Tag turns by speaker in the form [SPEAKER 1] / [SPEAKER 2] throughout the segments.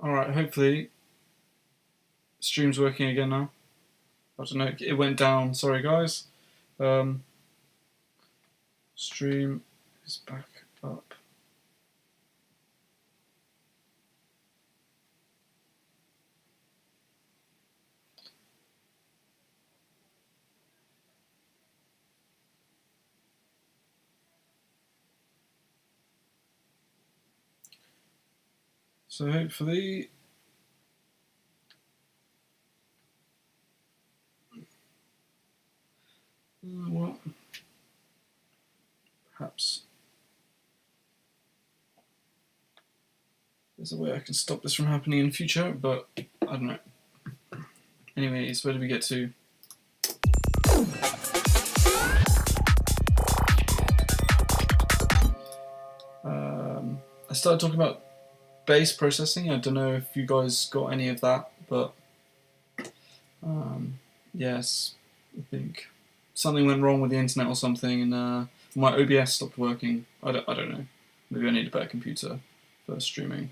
[SPEAKER 1] Alright, hopefully stream's working again now. I don't know, it went down, sorry guys. Stream is back up. So hopefully well, perhaps there's a way I can stop this from happening in the future, but I don't know. Anyways, where did we get to? I started talking about bass processing. I don't know if you guys got any of that, but yes, I think something went wrong with the internet or something, and my OBS stopped working. I don't know. Maybe I need a better computer for streaming.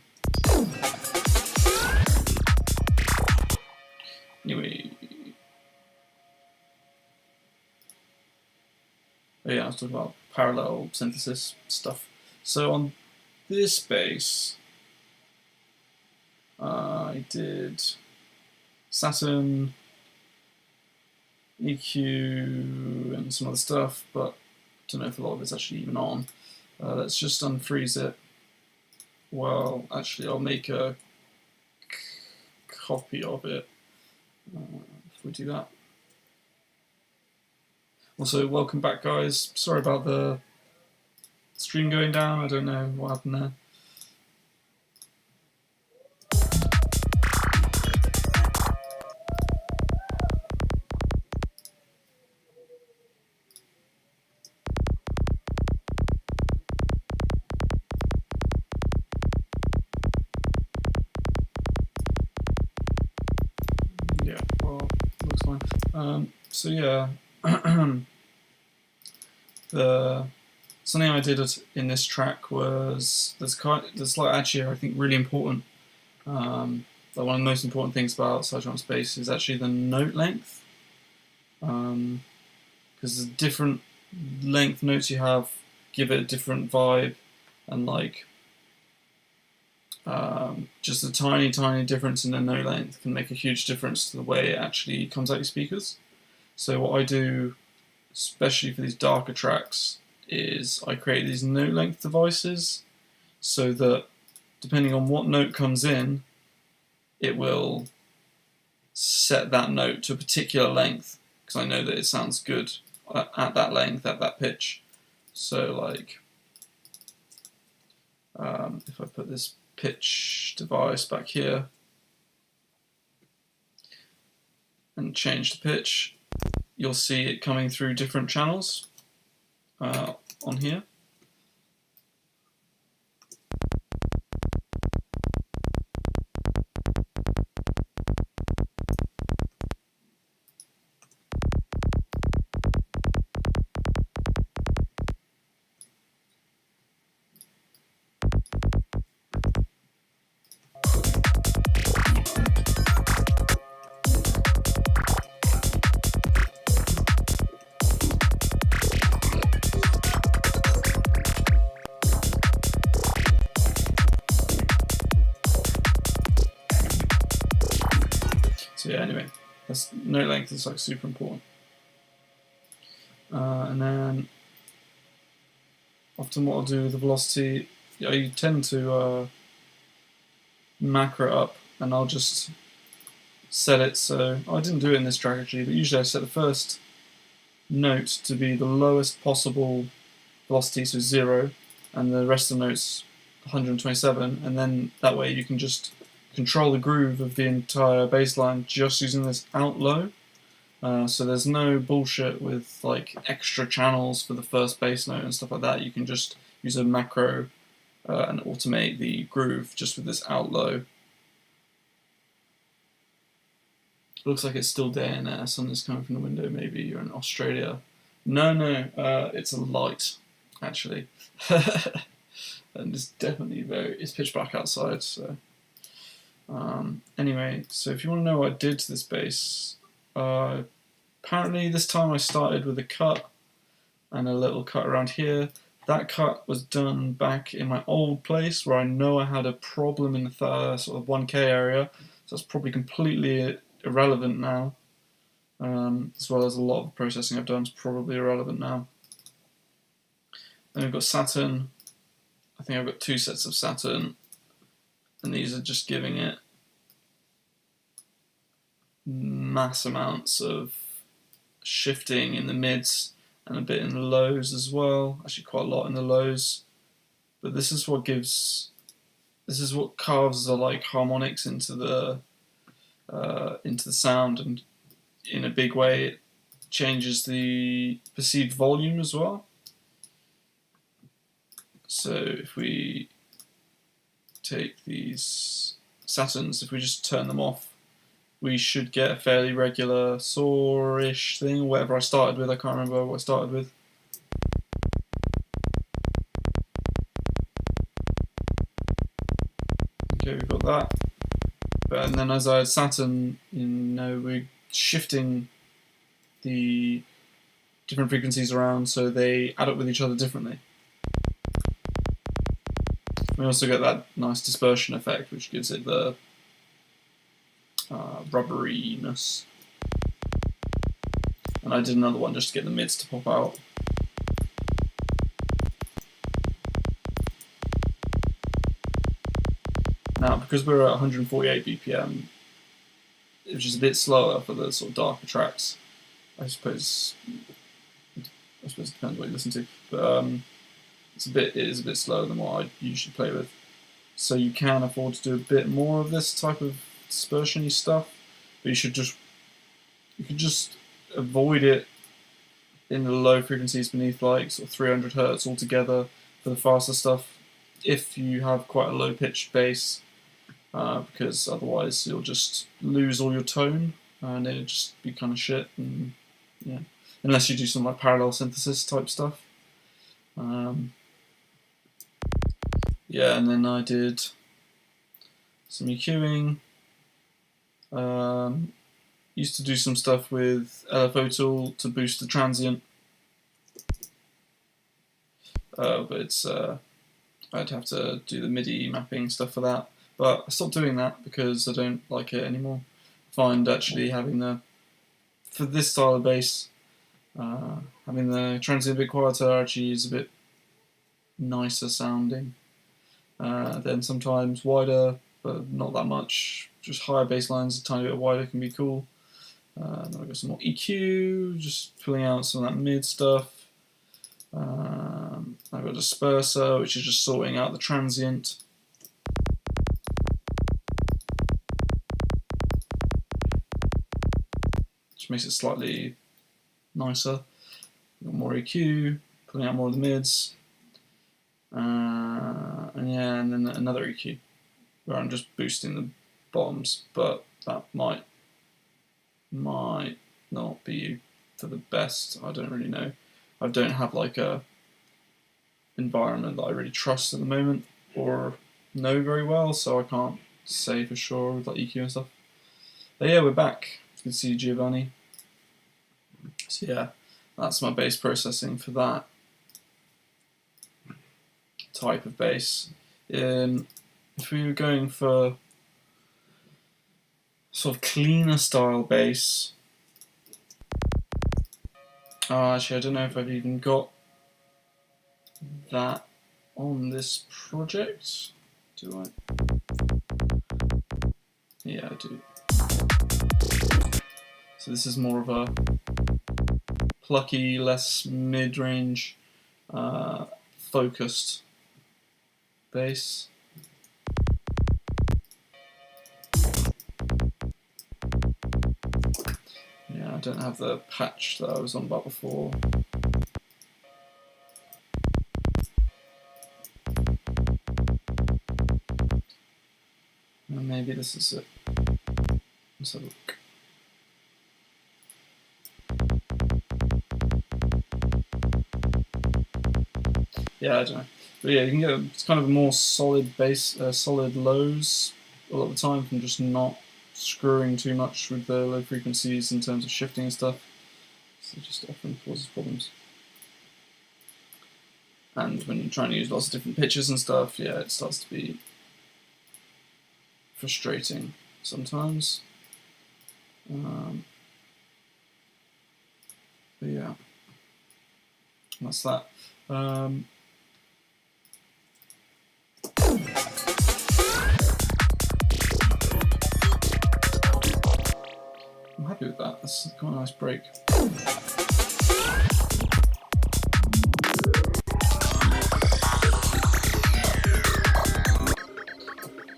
[SPEAKER 1] Anyway, oh yeah, I was talking about parallel synthesis stuff. So on this bass, I did Saturn, EQ, and some other stuff, but I don't know if a lot of it's actually even on. Let's just unfreeze it. Well, actually, I'll make a copy of it if we do that. Also, welcome back, guys. Sorry about the stream going down. I don't know what happened there. Yeah, well, looks fine. So yeah, something I did in this track was there's like actually I think really important. Like one of the most important things about psytrance bass is actually the note length, because the different length notes you have give it a different vibe, and like just a tiny difference in the note length can make a huge difference to the way it actually comes out your speakers. So what I do, especially for these darker tracks, is I create these note length devices so that depending on what note comes in, it will set that note to a particular length, because I know that it sounds good at that length, at that pitch. So like, if I put this pitch device back here and change the pitch, you'll see it coming through different channels on here. So yeah, anyway, that's note length is like super important. And then often what I'll do with the velocity, I tend to macro it up, and I'll just set it so, I didn't do it in this track actually, but usually I set the first note to be the lowest possible velocity, so 0, and the rest of the notes 127, and then that way you can just control the groove of the entire bass line just using this out low. So there's no bullshit with like extra channels for the first bass note and stuff like that. You can just use a macro and automate the groove just with this out low. Looks like it's still day and sun is coming from the window. Maybe you're in Australia. No, it's a light actually. And it's definitely it's pitch black outside, so Anyway, so if you want to know what I did to this bass, apparently this time I started with a cut and a little cut around here. That cut was done back in my old place where I know I had a problem in the sort of 1K area, so it's probably completely irrelevant now. As well as a lot of the processing I've done is probably irrelevant now. Then we've got Saturn. I think I've got 2 sets of Saturn, and these are just giving it mass amounts of shifting in the mids and a bit in the lows as well. Actually, quite a lot in the lows. But this is what carves the like harmonics into the sound, and in a big way it changes the perceived volume as well. So if we take these Saturns, if we just turn them off, we should get a fairly regular saw-ish thing, whatever I started with. I can't remember what I started with. Okay, we've got that. And then as I had Saturn, we're shifting the different frequencies around so they add up with each other differently. We also get that nice dispersion effect, which gives it the rubberiness. And I did another one just to get the mids to pop out. Now, because we're at 148 BPM, which is a bit slower for the sort of darker tracks, I suppose it depends what you listen to, but it is a bit slower than what I usually play with. So you can afford to do a bit more of this type of dispersion-y stuff, but you could just avoid it in the low frequencies beneath like sort of 300 Hz altogether for the faster stuff if you have quite a low pitched bass, because otherwise you'll just lose all your tone and it'll just be kind of shit. And yeah, unless you do some like parallel synthesis type stuff. Yeah, and then I did some EQing. Used to do some stuff with LFO tool to boost the transient, but it's I'd have to do the MIDI mapping stuff for that. But I stopped doing that because I don't like it anymore. I find actually having for this style of bass, having the transient a bit quieter actually is a bit nicer sounding. Then sometimes wider, but not that much. Just higher bass lines, a tiny bit wider can be cool. Then I've got some more EQ, just pulling out some of that mid stuff. I've got a disperser, which is just sorting out the transient. Which makes it slightly nicer. Got more EQ, pulling out more of the mids. And then another EQ, where I'm just boosting the bottoms, but that might not be for the best. I don't really know. I don't have like a environment that I really trust at the moment or know very well, so I can't say for sure with like EQ and stuff. But yeah, we're back. It's good to see you, Giovanni. So yeah, that's my bass processing for that type of bass. If we were going for sort of cleaner style bass, actually I don't know if I've even got that on this project. Do I? Yeah, I do. So this is more of a plucky, less mid-range, focused bass. Yeah, I don't have the patch that I was on about before. And maybe this is it. Let's have a look. Yeah, I don't know. But yeah, you can get it's kind of a more solid bass, solid lows a lot of the time from just not screwing too much with the low frequencies in terms of shifting and stuff. So it just often causes problems. And when you're trying to use lots of different pitches and stuff, yeah, it starts to be frustrating sometimes. But yeah, that's that. I'm happy with that. That's quite a nice break.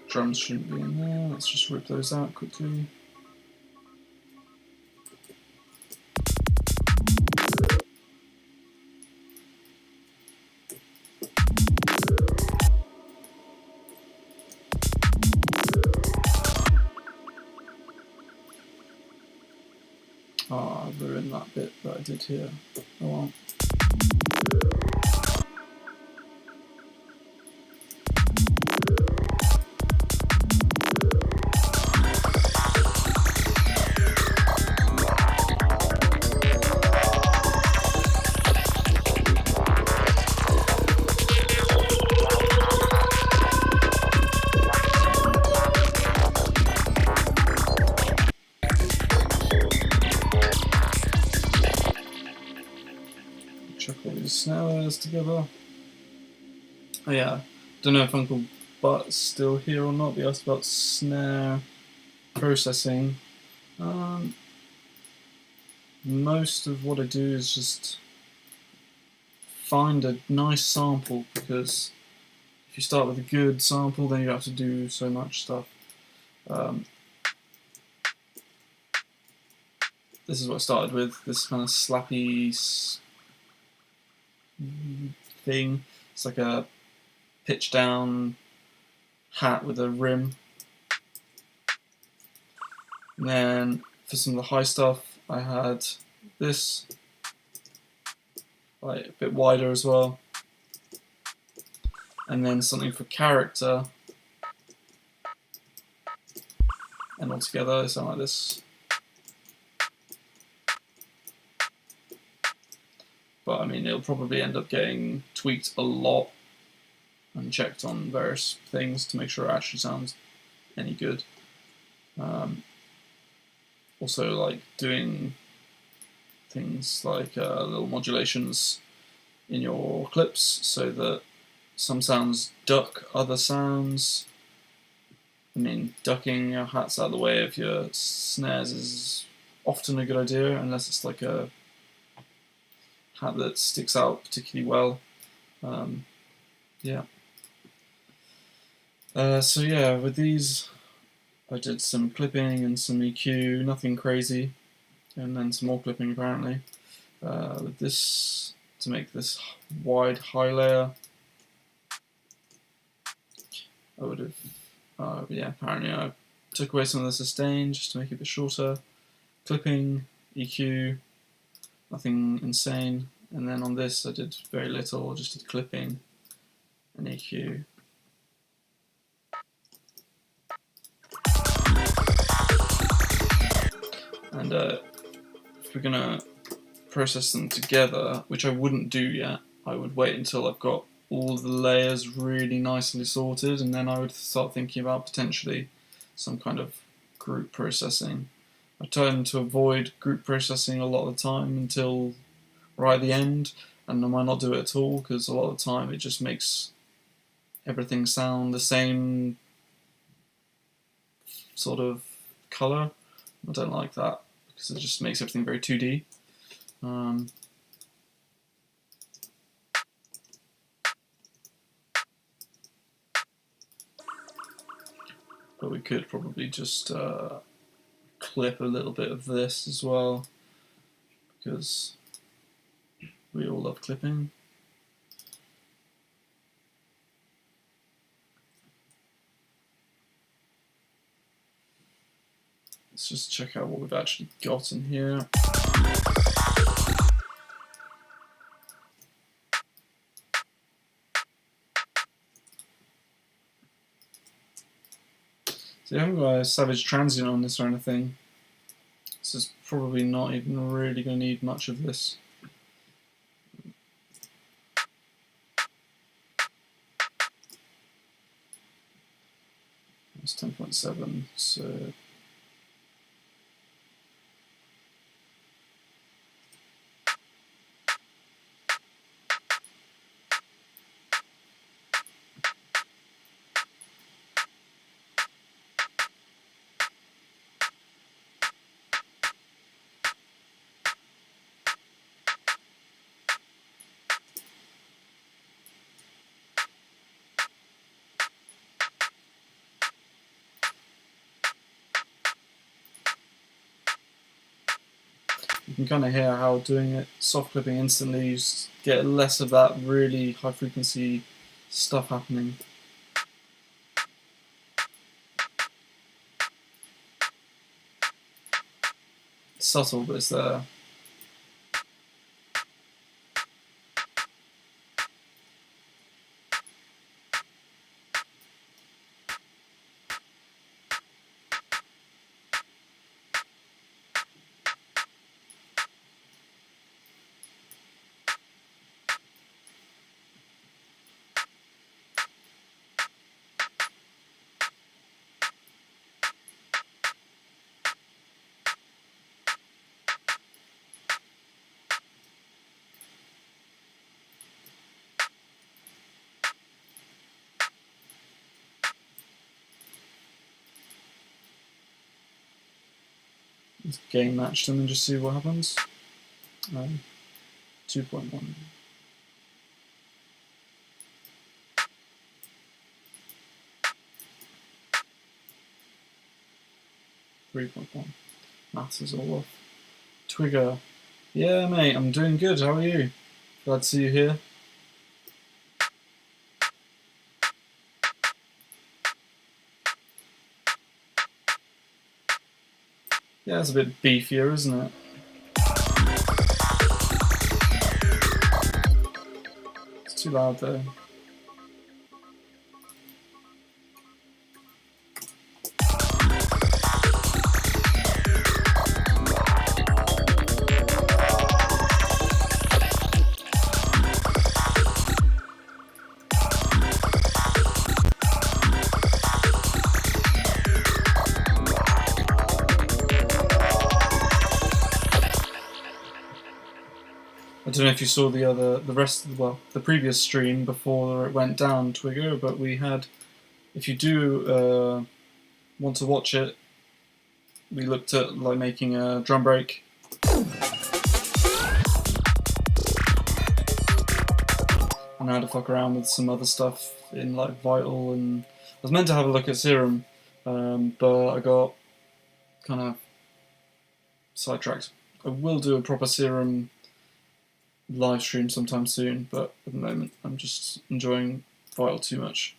[SPEAKER 1] Drums shouldn't be in there. Let's just rip those out quickly. I ruined that bit that I did here. Oh well. Chuck all these snare layers together. Oh yeah, don't know if Uncle Butt's still here or not. He asked about snare processing. Most of what I do is just find a nice sample, because if you start with a good sample, then you have to do so much stuff. This is what I started with, this kind of slappy thing. It's like a pitch down hat with a rim. And then for some of the high stuff, I had this, like a bit wider as well. And then something for character. And altogether, they sound like this. But I mean, it'll probably end up getting tweaked a lot and checked on various things to make sure it actually sounds any good. Also, like doing things like little modulations in your clips so that some sounds duck other sounds. I mean, ducking your hats out of the way of your snares is often a good idea, unless it's like a hat that sticks out particularly well. Yeah. So yeah, with these, I did some clipping and some EQ, nothing crazy, and then some more clipping apparently. With this, to make this wide high layer, I would have, yeah, apparently I took away some of the sustain just to make it a bit shorter. Clipping, EQ, nothing insane. And then on this I did very little, just did clipping and EQ. And if we're gonna process them together, which I wouldn't do yet, I would wait until I've got all the layers really nicely sorted, and then I would start thinking about potentially some kind of group processing. I tend to avoid group processing a lot of the time until right at the end, and I might not do it at all, because a lot of the time it just makes everything sound the same sort of colour. I don't like that, because it just makes everything very 2D. But we could probably just clip a little bit of this as well, because we all love clipping. Let's just check out what we've actually got in here. So I haven't got a Savage Transient on this or anything. This is probably not even really going to need much of this. It's 10.7, so... You can kind of hear how doing it soft clipping instantly, you get less of that really high frequency stuff happening. It's subtle, but it's there. Let's gain match them and just see what happens. 2.1. $3.1. Maths is all off. Twigger. Yeah, mate, I'm doing good. How are you? Glad to see you here. Yeah, it's a bit beefier, isn't it? It's too loud though. I don't know if you saw the previous stream before it went down, Twigger, but we had, if you do want to watch it, we looked at like making a drum break. And I had to fuck around with some other stuff in like Vital, and I was meant to have a look at Serum, but I got kind of sidetracked. I will do a proper Serum live stream sometime soon, but at the moment I'm just enjoying Vital too much.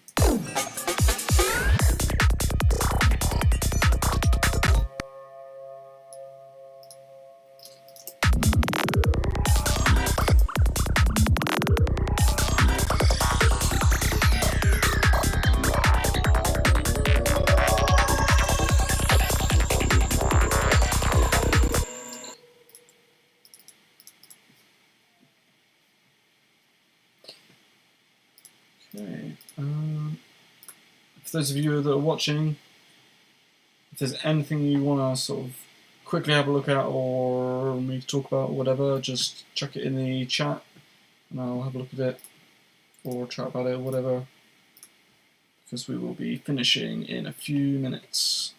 [SPEAKER 1] Okay. For those of you that are watching, if there's anything you want to sort of quickly have a look at or me to talk about or whatever, just chuck it in the chat and I'll have a look at it or chat about it or whatever, because we will be finishing in a few minutes.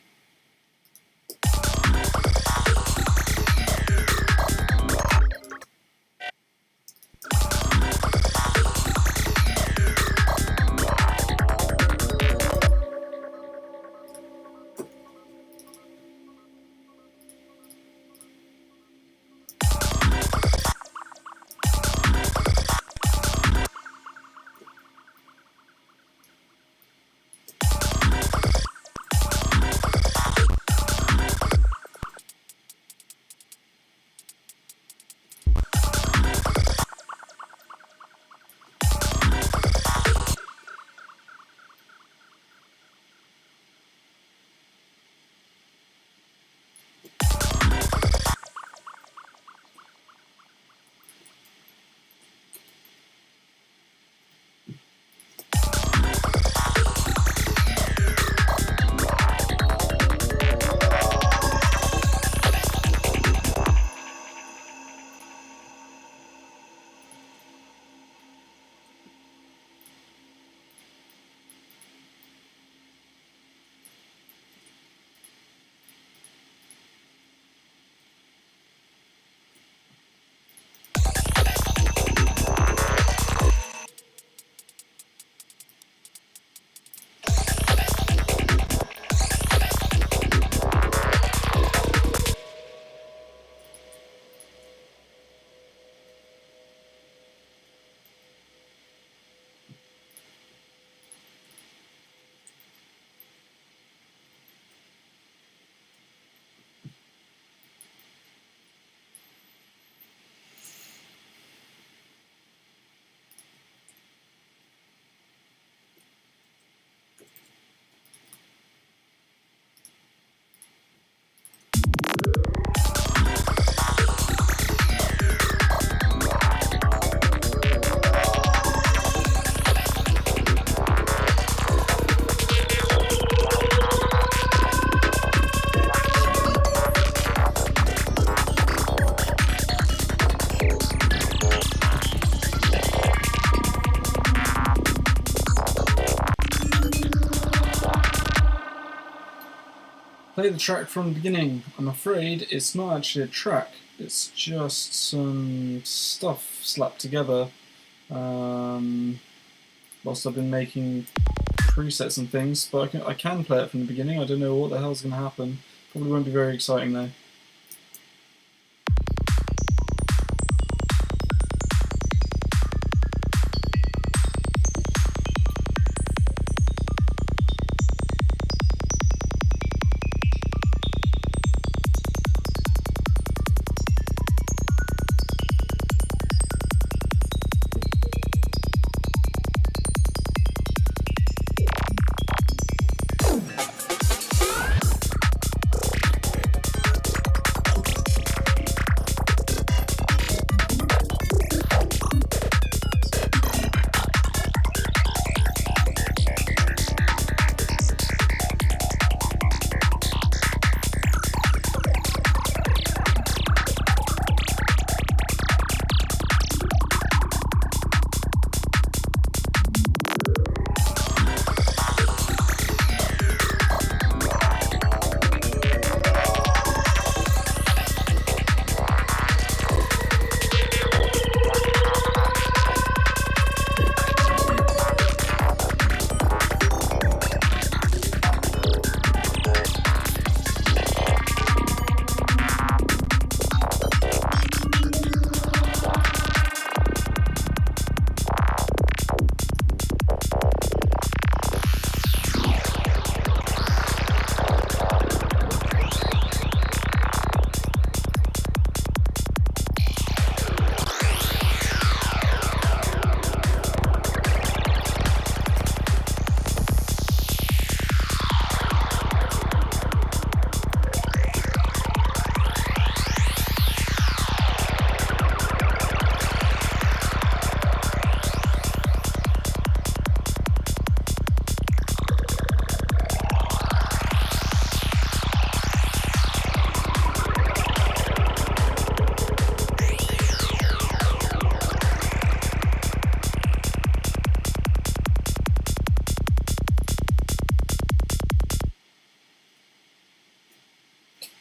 [SPEAKER 1] Play the track from the beginning. I'm afraid it's not actually a track, it's just some stuff slapped together whilst I've been making presets and things, but I can play it from the beginning. I don't know what the hell's going to happen. Probably won't be very exciting though.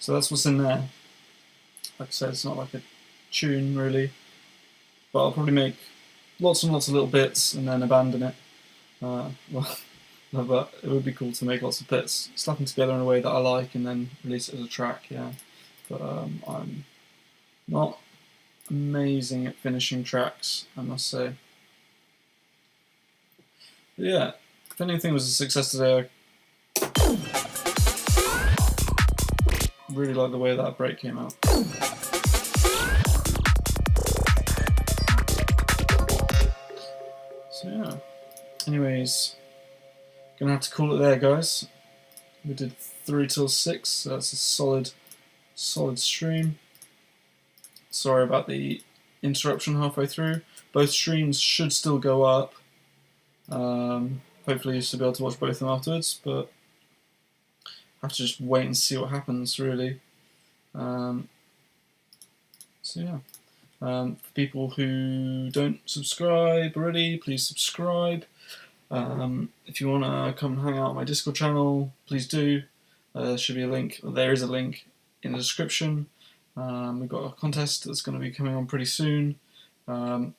[SPEAKER 1] So that's what's in there. Like I said, it's not like a tune really, but I'll probably make lots and lots of little bits and then abandon it. Well, but it would be cool to make lots of bits, slap them together in a way that I like, and then release it as a track. Yeah, but I'm not amazing at finishing tracks, I must say. But yeah, if anything was a success today, I really like the way that break came out. So yeah, anyways, gonna have to call it there, guys. We did 3 till 6, so that's a solid stream. Sorry about the interruption halfway through. Both streams should still go up. Hopefully you should be able to watch both of them afterwards, but I have to just wait and see what happens, really. So yeah. For people who don't subscribe already, please subscribe. If you want to come and hang out on my Discord channel, please do. There should be a link, there is a link in the description. We've got a contest that's going to be coming on pretty soon. And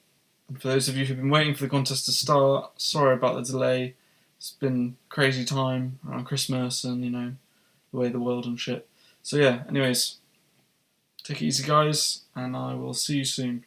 [SPEAKER 1] for those of you who've been waiting for the contest to start, sorry about the delay. It's been a crazy time around Christmas and, you know, the way of the world and shit. So yeah, anyways, take it easy guys, and I will see you soon.